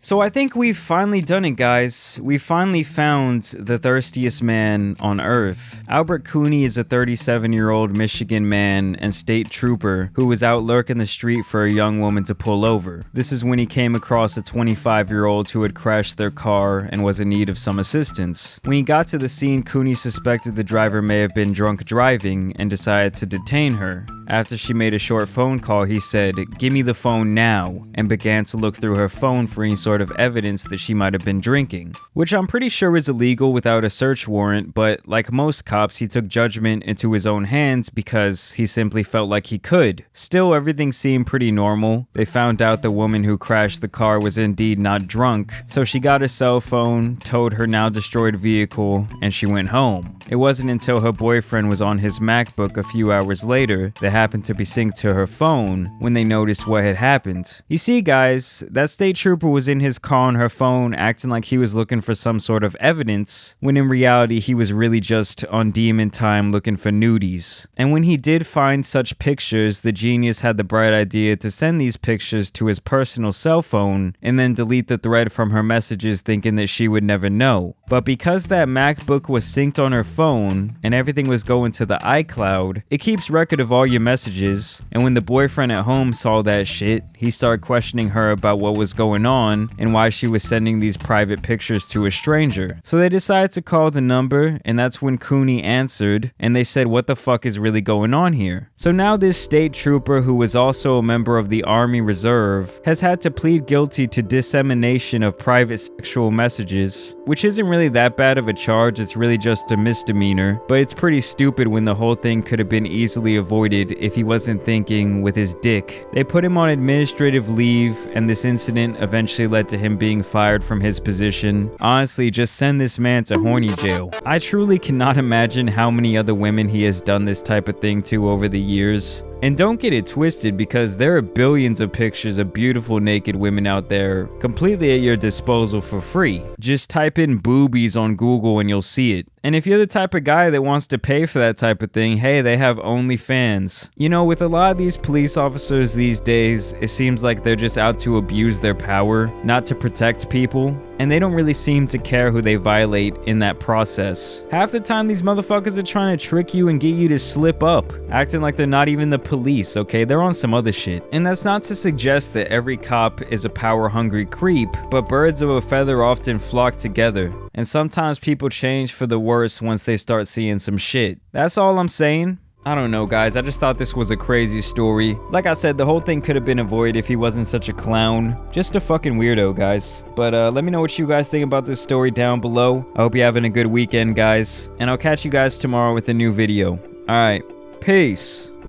So I think we've finally done it, guys. We finally found the thirstiest man on Earth. Albert Cooney is a 37-year-old Michigan man and state trooper who was out lurking the street for a young woman to pull over. This is when he came across a 25-year-old who had crashed their car and was in need of some assistance. When he got to the scene, Cooney suspected the driver may have been drunk driving and decided to detain her. After she made a short phone call, he said, "Give me the phone now," and began to look through her phone for any sort of evidence that she might have been drinking, which I'm pretty sure is illegal without a search warrant, but like most cops, he took judgment into his own hands because he simply felt like he could. Still, everything seemed pretty normal. They found out the woman who crashed the car was indeed not drunk, so she got a cell phone, towed her now destroyed vehicle, and she went home. It wasn't until her boyfriend was on his MacBook a few hours later that happened to be synced to her phone when they noticed what had happened. You see, guys, that state trooper was in his car on her phone acting like he was looking for some sort of evidence, when in reality he was really just on demon time looking for nudies. And when he did find such pictures, the genius had the bright idea to send these pictures to his personal cell phone and then delete the thread from her messages, thinking that she would never know. But because that MacBook was synced on her phone and everything was going to the iCloud, it keeps record of all your messages, and when the boyfriend at home saw that shit, he started questioning her about what was going on and why she was sending these private pictures to a stranger. So they decided to call the number, and that's when Cooney answered, and they said, "What the fuck is really going on here?" So now this state trooper, who was also a member of the Army Reserve, has had to plead guilty to dissemination of private sexual messages, which isn't really that bad of a charge. It's really just a misdemeanor, but it's pretty stupid when the whole thing could have been easily avoided if he wasn't thinking with his dick. They put him on administrative leave, and this incident eventually led to him being fired from his position. Honestly, just send this man to horny jail. I truly cannot imagine how many other women he has done this type of thing to over the years. And don't get it twisted, because there are billions of pictures of beautiful naked women out there completely at your disposal for free. Just type in boobies on Google and you'll see it. And if you're the type of guy that wants to pay for that type of thing, hey, they have OnlyFans. You know, with a lot of these police officers these days, it seems like they're just out to abuse their power, not to protect people. And they don't really seem to care who they violate in that process. Half the time, these motherfuckers are trying to trick you and get you to slip up, acting like they're not even the police, okay? They're on some other shit. And that's not to suggest that every cop is a power-hungry creep, but birds of a feather often flock together. And sometimes people change for the worse once they start seeing some shit. That's all I'm saying. I don't know, guys. I just thought this was a crazy story. Like I said, the whole thing could have been avoided if he wasn't such a clown. Just a fucking weirdo, guys. But let me know what you guys think about this story down below. I hope you're having a good weekend, guys. And I'll catch you guys tomorrow with a new video. Alright, peace.